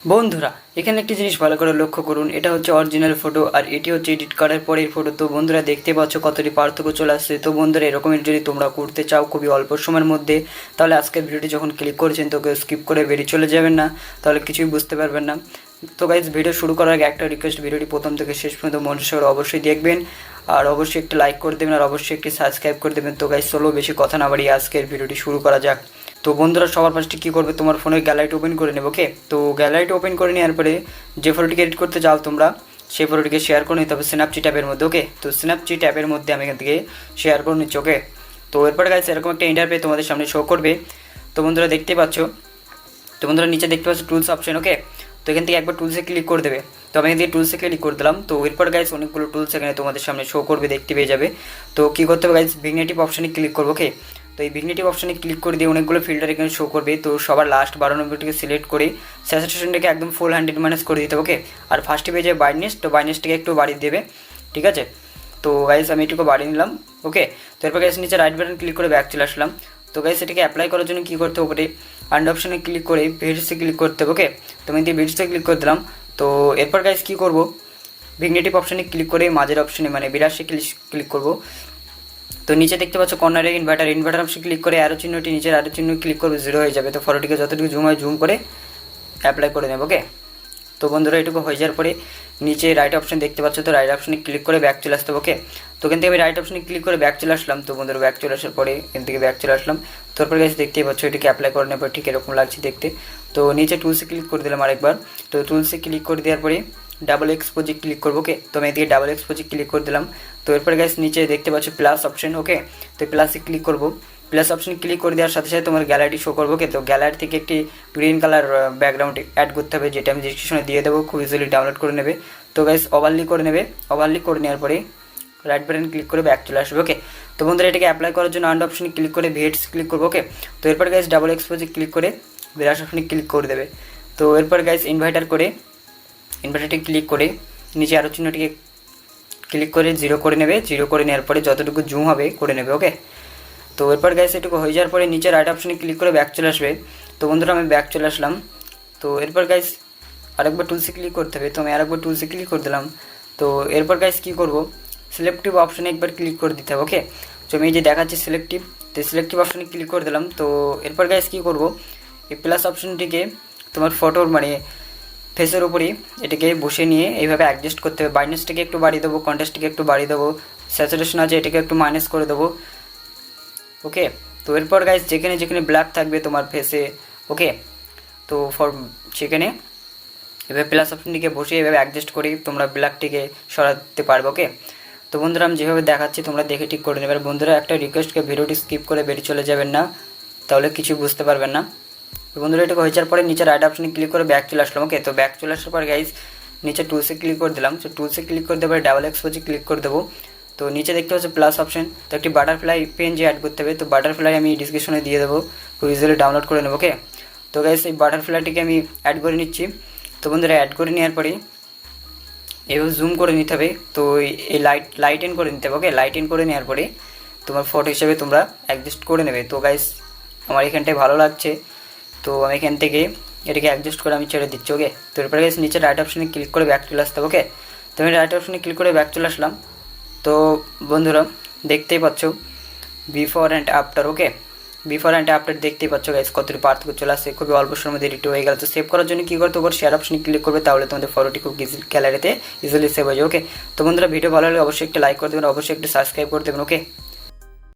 বন্ধুরা এখানে একটি জিনিস ভালো করে লক্ষ্য করুন, এটা হচ্ছে অরিজিনাল ফটো আর এটি হচ্ছে এডিট করার পরের ফটো। তো বন্ধুরা দেখতে পাচ্ছ কতটি পার্থক্য চলে আসছে। তো বন্ধুরা এরকমের যদি তোমরা করতে চাও খুবই অল্প সময়ের মধ্যে, তাহলে আজকের ভিডিওটি যখন ক্লিক করেছেন তো কেউ স্কিপ করে বেরিয়ে চলে যাবেন না, তাহলে কিছুই বুঝতে পারবেন না। তো গাইজ ভিডিও শুরু করার আগে একটা রিকোয়েস্ট, ভিডিওটি প্রথম থেকে শেষ পর্যন্ত মনোযোগ সহকারে অবশ্যই দেখবেন আর অবশ্যই একটি লাইক করে দেবেন আর অবশ্যই একটি সাবস্ক্রাইব করে দেবেন। তো গাইজ চলো বেশি কথা না বাড়িয়ে আজকের ভিডিওটি শুরু করা যাক। তো বন্ধুরা সবার ফার্স্টে কী করবে, তোমার ফোনের গ্যালারিটি ওপেন করে নেবে। ওকে, তো গ্যালারিটি ওপেন করে নেওয়ার পরে যে ফটোটিকে এডিট করতে চাও তোমরা সেই ফটোটিকে শেয়ার করে নিতে হবে স্ন্যাপচিট অ্যাপের মধ্যে। ওকে, তো স্ন্যাপচিট অ্যাপের মধ্যে আমি এখান থেকে শেয়ার করে নিচ্ছি। ওকে, তো এরপরে গাইস এরকম একটা ইন্টারফেস তোমাদের সামনে শো করবে। তো বন্ধুরা দেখতে পাচ্ছ, তো বন্ধুরা নিচে দেখতে পাচ্ছ টুলস অপশন। ওকে, তো এখান থেকে একবার টুলসে ক্লিক করে দেবে। তো আমি এখান থেকে টুলসে ক্লিক করে দিলাম। তো এরপর গাইস অনেকগুলো টুলস এখানে তোমাদের সামনে শো করবে, দেখতে পেয়ে যাবে। তো কী করতে হবে গাইস, ভিগনেটিভ অপশানে ক্লিক করবো। ওকে, তো এই ভিগনেটিভ অপশানে ক্লিক করে দিয়ে অনেকগুলো ফিল্টার এখানে শো করবে। তো সবার লাস্ট 12 নম্বরটিকে সিলেক্ট করে স্যাচুরেশনটাকে একদম ফুল 100 করে দিতে হবে। ওকে, আর ফার্স্টে পেয়ে যাবে ব্রাইটনেস, তো ব্রাইটনেসটাকে একটু বাড়িয়ে দেবে, ঠিক আছে। তো গাইস আমি এটুকু বাড়িয়ে নিলাম। ওকে, তো এরপর গাইস নিচে রাইট বাটন ক্লিক করে ব্যাক চলে আসলাম। তো গাইস এটাকে অ্যাপ্লাই করার জন্য কী করতে হবে, আন্ড অপশানে ক্লিক করে ভিডিওসে ক্লিক করতে হবে। ওকে, তো আমি দিয়ে ভিডিওসে ক্লিক করে দিলাম। তো এরপর গাইস কী করবো, ভিগনেটিভ অপশানে ক্লিক করে মাঝের অপশানে মানে বিরাশে ক্লিক করবো। তো নিচে দেখতে পাচ্ছ কর্নারে ইনভার্টার অপশন ক্লিক করে আরও চিহ্নটি নিচের আরও চিহ্ন ক্লিক করবে, 0 হয়ে যাবে। তো ফটোটিকে যতটুকু জুম হয় জুম করে অ্যাপ্লাই করে নেব। ওকে, তো বন্ধুরা এটুকু হয়ে যাওয়ার পরে নিচে রাইট অপশন দেখতে পাচ্ছ, তো রাইট অপশনে ক্লিক করে ব্যাক চলে আসতে হবে। ওকে, তো এখান থেকে আমি রাইট অপশনে ক্লিক করে ব্যাক চলে আসলাম। তো বন্ধুরা ব্যাক চলে আসার পরে এখান থেকে ব্যাক চলে আসলাম। তারপর গাইস দেখতেই পাচ্ছ এটিকে অ্যাপ্লাই করে নেবার ঠিক এরকম লাগছে দেখতে। তো নিচে টুলসে ক্লিক করে দিলাম আরেকবার। তো টুলসে ক্লিক করে দেওয়ার পরে ডাবল এক্সপোজে ক্লিক করবো। ওকে, তো আমি এদিকে ডাবল এক্সপোজে ক্লিক করে দিলাম। তো এরপরে গাইস নিচে দেখতে পাচ্ছ প্লাস অপশন। ওকে, তো প্লাসে ক্লিক করবো। প্লাস অপশন ক্লিক করে দেওয়ার সাথে সাথে তোমার গ্যালারি শো করবো। ওকে, তো গ্যালারি থেকে একটি গ্রিন কালার ব্যাকগ্রাউন্ড অ্যাড করতে হবে, যেটা আমি ডিসক্রিপশনে দিয়ে দেবো, খুব ইজিলি ডাউনলোড করে নেবে। তো গাইস ওভারলি করে নেবে, ওভারলি করে নেওয়ার পরে রাইট বাটন ক্লিক করে ব্যাক চলে আসবে। ওকে, তো বন্ধুরা এটাকে অ্যাপ্লাই করার জন্য আন্ড অপশনে ক্লিক করে ভিএটস ক্লিক করবো। ওকে, তো এরপর গাইস ডাবল এক্সপোজে ক্লিক করে বিরাশ অপশনে ক্লিক করে দেবে। তো এরপর গাইস ইনভার্টারটি ক্লিক করে নিচে আরও চিহ্নটিকে ক্লিক করে 0 করে নেবে। 0 করে নেওয়ার পরে যতটুকু জুম হবে করে নেবে। ওকে, তো এরপর গাইস এটুকু হয়ে যাওয়ার পরে নিচে রাইট অপশনে ক্লিক করে ব্যাক চলে আসবে। তো বন্ধুরা আমি ব্যাক চলে আসলাম। তো এরপর গাইস আরেকবার টুলসে ক্লিক করতে হবে। তো আমি আরেকবার টুলসে ক্লিক করে দিলাম। তো এরপর গাইস কী করবো, সিলেক্টিভ অপশানে একবার ক্লিক করে দিতে হবে। ওকে, তো আমি এই যে দেখাচ্ছি সিলেক্টিভ, তো সিলেক্টিভ অপশানে ক্লিক করে দিলাম। তো এরপর গাইস কী করবো, এই প্লাস অপশানটিকে তোমার ফটোর মানে ফেসের উপরেই এটাকে বসে নিয়ে এইভাবে অ্যাডজাস্ট করতে হবে। ব্রাইটনেসটাকে একটু বাড়িয়ে দেবো, কন্ট্রাস্টটাকে একটু বাড়িয়ে দেবো, স্যাচুরেশন আছে এটাকে একটু মাইনাস করে দেবো। ওকে, তো এরপর গাইস যেখানে যেখানে ব্ল্যাক থাকবে তোমার ফেসে, ওকে, তো সেখানে এভাবে প্লাস অপশনটিকে বসে এভাবে অ্যাডজাস্ট করে তোমরা ব্ল্যাকটিকে সরাতে পারবে। ওকে, তো বন্ধুরা আমি যেভাবে দেখাচ্ছি তোমরা দেখে ঠিক করে নেবে। বন্ধুরা একটা রিকোয়েস্টকে ভিডিওটি স্কিপ করে বেরিয়ে চলে যাবেন না, তাহলে কিছু বুঝতে পারবেন না। তো বন্ধুরা এটা হয়ে যাওয়ার পরে নিচে রাইট অপশনে ক্লিক করে ব্যাক চলে আসলাম। ওকে, তো ব্যাক চলে আসার পর গাইস নিচে টুলসে ক্লিক করে দিলাম। তো টুলসে ক্লিক করে দেওয়ার পরে ডাবল এক্সপোজে ক্লিক করে দেবো। তো নিচে দেখতে পাচ্ছি প্লাস অপশন, তো একটি বাটারফ্লাই পেন যে অ্যাড করতে হবে। তো বাটারফ্লাই আমি ডিসক্রিপশনে দিয়ে দেবো, খুব ইজিলি ডাউনলোড করে নেবো। ওকে, তো গাইস এই বাটারফ্লাইটিকে আমি অ্যাড করে নিচ্ছি। তো বন্ধুরা অ্যাড করে নেওয়ার পরে এভাবে জুম করে নিতে হবে। তো এই লাইট ইন করে নিতে হবে। ওকে, লাইট ইন করে নেওয়ার পরে তোমার ফটো হিসেবে তোমরা অ্যাডজাস্ট করে নেবে। তো গাইস আমার এখানটায় ভালো লাগছে, তো আমি এখান থেকে এটাকে অ্যাডজাস্ট করে আমি ছেড়ে দিচ্ছি। ওকে, তো এরপরে গাইস নিচে রাইট অপশনে ক্লিক করে ব্যাক চলে আসতে হবে। ওকে, তো আমি রাইট অপশনে ক্লিক করে ব্যাক চলে আসলাম। তো বন্ধুরা দেখতেই পাচ্ছ before and after. Okay, before and after দেখতেই পাচ্ছ গাইস কতটি পার্থক্য চলে আসছে, খুবই অল্প সময়ের মধ্যে এডিট হয়ে গেল। তো সেভ করার জন্য কী করতে হবে, শেয়ার অপশনে ক্লিক করবে, তাহলে তোমাদের ফটোটি খুব গ্যালারিতে ইজিলি সেভ হয়ে যাবে। ওকে, তো বন্ধুরা ভিডিও ভালো লাগলে অবশ্যই একটা লাইক করে দেবেন, অবশ্যই একটা সাবস্ক্রাইব করে দেবেন। ওকে।